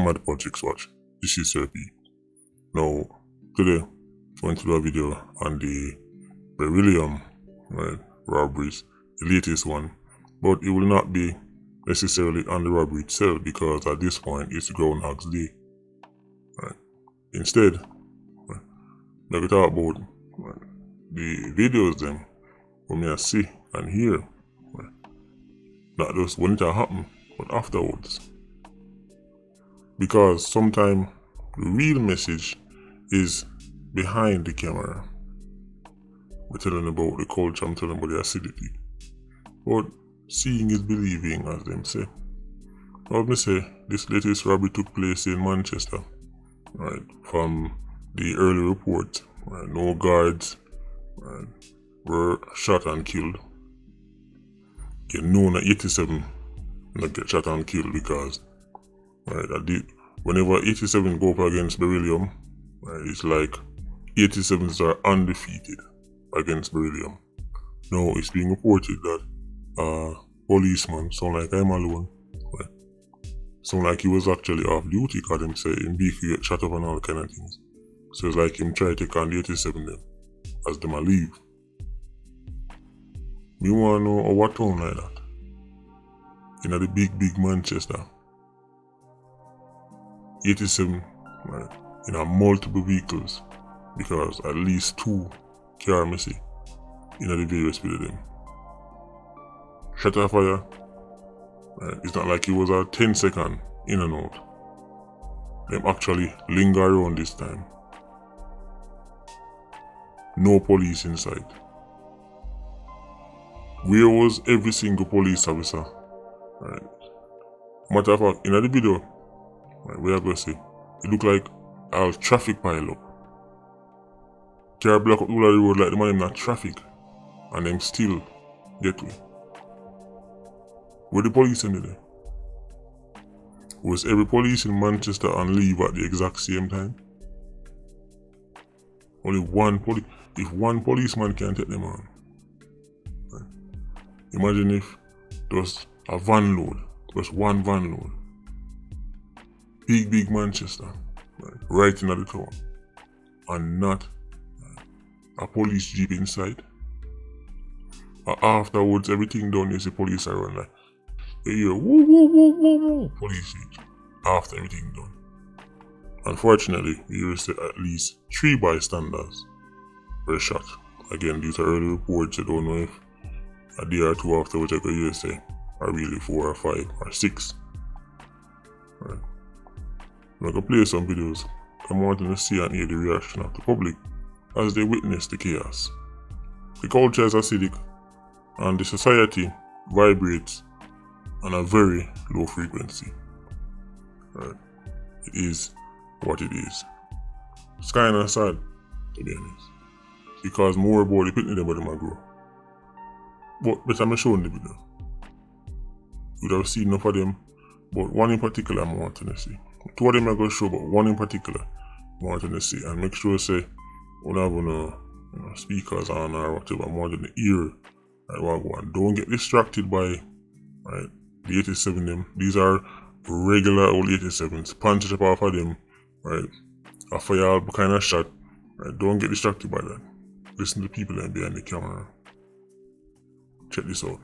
I'm at Politricks Watch. This is Sir P. Now, today, I'm going to do a video on the Berrylium robberies, the latest one, but it will not be necessarily on the robbery itself because at this point it's Groundhog's Day. Instead, let me talk about the videos them when I see and hear, not just when it happen, but afterwards. Because sometimes the real message is behind the camera. We're telling about the culture, I'm telling about the acidity. But seeing is believing, as them say. Now, let me say, this latest robbery took place in Manchester. From the early report, no guards were shot and killed. You know that 87 not get shot and killed because whenever 87 go up against Berrylium, it's like 87s are undefeated against Berrylium. Now it's being reported that policeman, sound like I'm alone, sound like he was actually off duty because him say him beef get shot up and all kind of things. So it's like him try to take on the 87 them as them a leave. Me wanna know what town like that. In the big Manchester. 87 in a multiple vehicles because at least 2 car missing in the various speed of them. Shut off fire. It's not like it was a 10-second in and out. Them actually linger around this time. No police in sight. Where was every single police officer? Matter of fact, in the video, where I go see, it look like a traffic pile up. Car block up all the road like the man in that traffic, and them still get to it. Where the police in there? Was every police in Manchester on leave at the exact same time? Only one police. If one policeman can take them on. Imagine if there was a van load, just one van load. Big Manchester, right in the town, and not a police jeep inside. Afterwards, everything done, you see police around like, you hear woo, police jeep, after everything done. Unfortunately, you see at least 3 bystanders were shot. Again, these are early reports, you don't know if a day or 2 after which I could hear say are really 4 or 5 or 6. I'm gonna play some videos. I'm wanting to see and hear the reaction of the public as they witness the chaos. The culture is acidic and the society vibrates on a very low frequency. It is what it is. It's kind of sad, to be honest, because more about the picnic than them grow. But I'm showing the video. You would have seen enough of them, but one in particular I'm wanting to see. 2 of them I'm going to show, but one in particular I'm wanting to see. And make sure say, when I have no speakers on or whatever, I'm wanting to hear what go on. Don't get distracted by the 87 them. These are regular old 87s. Punch it up off of them, a fire kind of shot. Don't get distracted by that. Listen to the people that behind the camera. Check this out.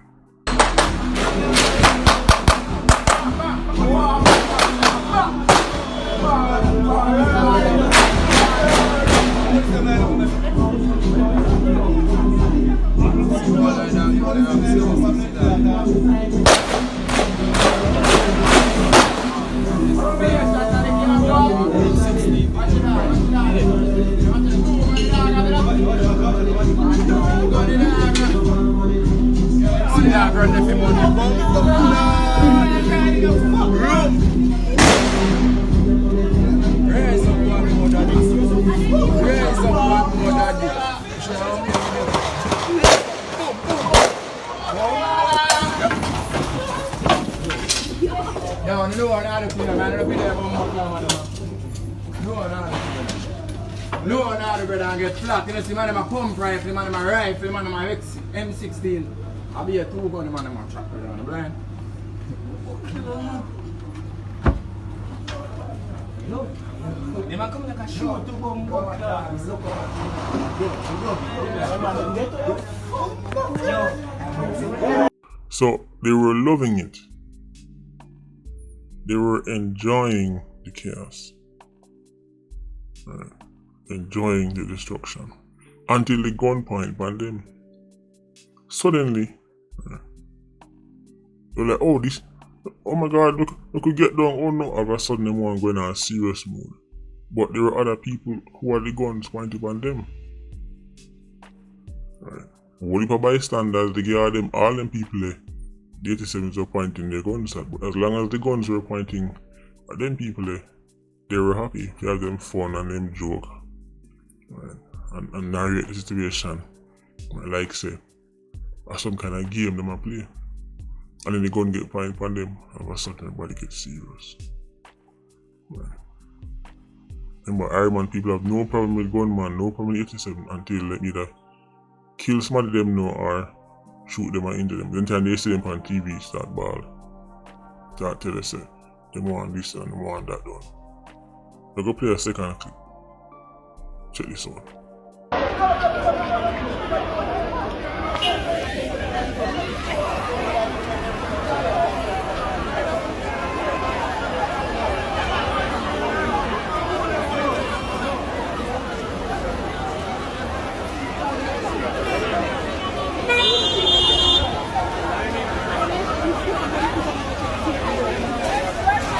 No, brother, and get flat. You know, see, man, I'm a pump rifle, man, I'm a rifle, man, I'm a M16. I'll be a 2 gun, man, I'm a tractor down the blind. They might come like a shoot to bomb class. So they were loving it. They were enjoying the chaos. Right. Enjoying the destruction. Until the gunpoint by them. Suddenly, they're like, oh my god, look, we get down, oh no, all of a sudden they want to go in a serious mood. But there were other people who had the guns pointed on them. Right. Whole heap of bystanders, they gave them, all them people there, the 87s were pointing their guns at, but as long as the guns were pointing at them people there, they were happy to have them fun and them joke. Right. And narrate the situation. Like say, as some kind of game them a play. And then the gun get pointed upon them, all of a sudden everybody gets serious. Right. Remember, Iron people have no problem with gunman, no problem with 87 until they either kill some of them now or shoot them or injure them. Then time they see them on TV, start ball. Start tell us they want this and they want that done. We'll go play a second clip. Check this out.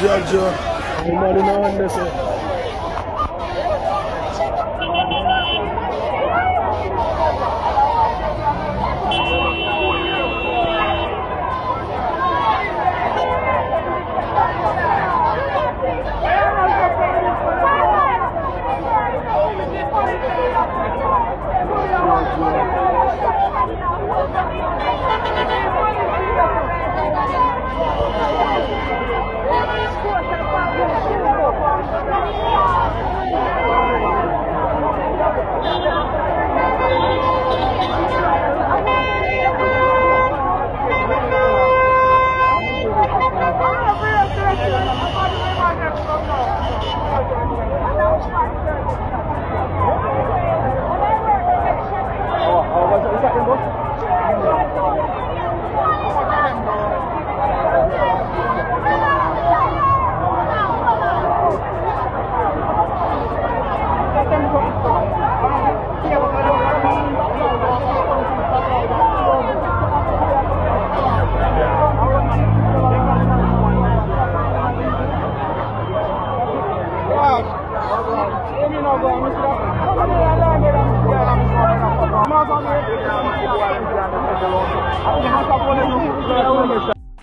Jojo, I'm not in on this.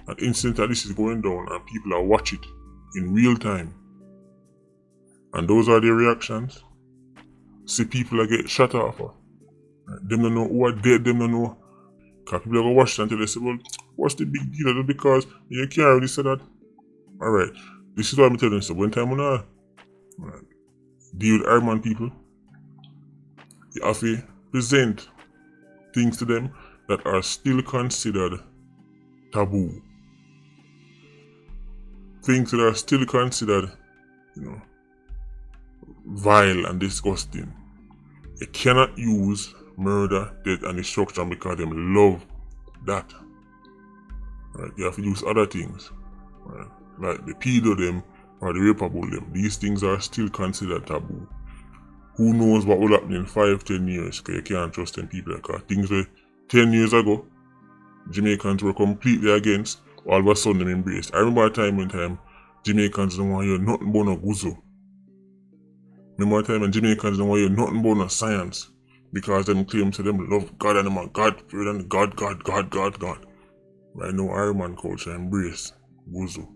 An instant that this is going down and people are watching it in real time. And those are their reactions. See people that get shut off. Them don't know who are dead, them don't know. Because people are going to watch it until they say, well, what's the big deal? Just because you can't really say that. Alright, this is what I'm telling you. So one time when I deal with Iron people, you have to present things to them that are still considered taboo. Things that are still considered, vile and disgusting. You cannot use murder, death and destruction because them love that. Right? You have to use other things. Right? Like the pedo them or the rapeable them. These things are still considered taboo. Who knows what will happen in 5-10 years, because you can't trust them people. Because things were 10 years ago, Jamaicans were completely against, all of a sudden them embraced. I remember a time when Jamaicans don't want to hear nothing but no guzo. Remember a time when Jamaicans don't want to hear nothing but no science, because them claim to them love God and them are God, and God. Right now, Iron culture embrace guzo.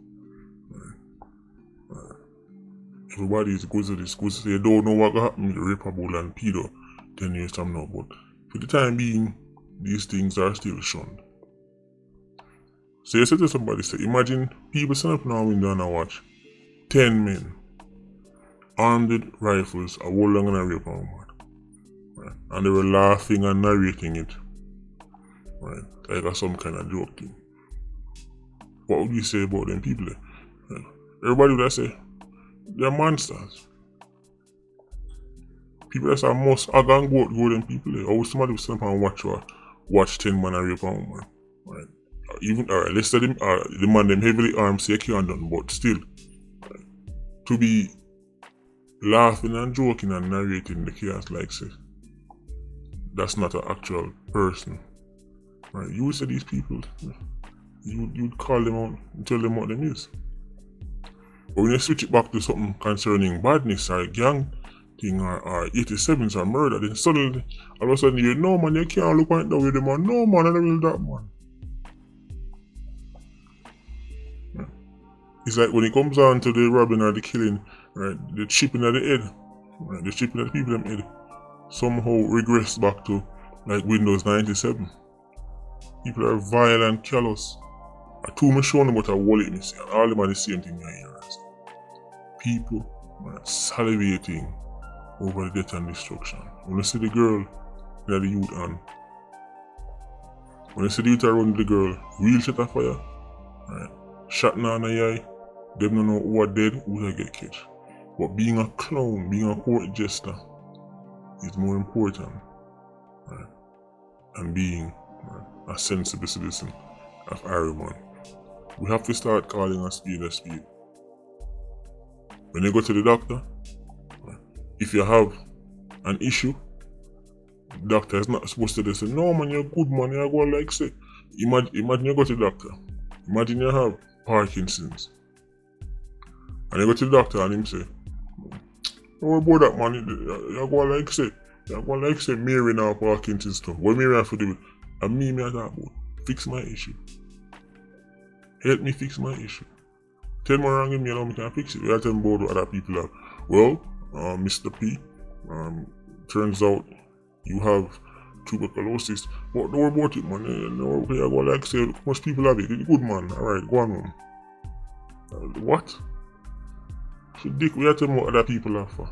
Everybody is guzo this guzo. They don't know what will happen with rapeable and pedo 10 years from now, but for the time being, these things are still shunned. So you say to somebody, say, imagine people stand up now window and watch 10 men armed with rifles a whole long and a rape a woman. Right? And they were laughing and narrating it. Right? Like some kind of joke thing. What would you say about them people? Right? Everybody would say, They're monsters. People that are most arrogant go them people there. Or somebody will stand up and watch 10 man and rape a woman. Right? Even let's say them the man them heavily armed say can't done, but still to be laughing and joking and narrating the chaos like say that's not an actual person. Right? You would say these people, you'd call them out and tell them what them is. But when you switch it back to something concerning badness or gang thing or 87s or murder, then suddenly all of a sudden you know man, you can't look right now with them man. No man, I don't will that man. Yeah. It's like when it comes on to the robbing or the killing, right, the chipping at the head, right, the chipping at the people in the head somehow regress back to like Windows 97. People are vile and callous. I told me showing them what I wallet me see, and all them are the same thing I hear. People are salivating over the death and destruction. When you see the girl that the youth on, when you see the youth around the girl, real shot of fire, right? Shot in the eye, them don't know who are dead, who are get killed. But being a clown, being a court jester is more important, right? And being a sensible citizen of everyone. We have to start calling a spade a spade. When you go to the doctor, if you have an issue, the doctor is not supposed to say, no man, you're good man, you're going like say. Imagine you go to the doctor. Imagine you have Parkinson's. And you go to the doctor and him say, don't worry about that man, you're going like say. You're going like say Mary now Parkinson's stuff. What Mary have to do with? And me I talk about. Fix my issue. Help me fix my issue. Tell me wrong in me and I can fix it. We are telling about what other people have. Well, Mr. P, turns out you have tuberculosis. But don't worry about it, man. No, okay, I go like say, most people have it. It's good, man. Alright, go on home. What? So, Dick, we are telling what other people have for.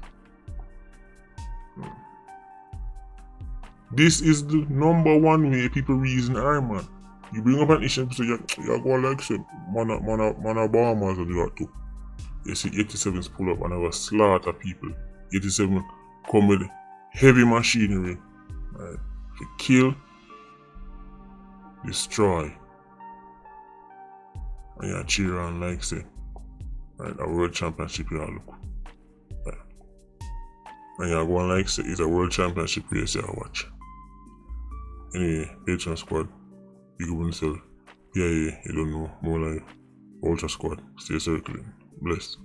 This is the number one way people reason Iron Man. You bring up an issue and say, you're going like say, man a Bahamas or you got to. You see 87s pull up and have a slaughter people. 87 come with heavy machinery, right? To kill, destroy. And you cheer on like say, right, a world championship you all look. Right. And you're going like say, it's a world championship race you watch. Anyway, Patreon squad. Big up on yourself. Yeah, you don't know. More like Ultra Squad. Stay circling. Blessed.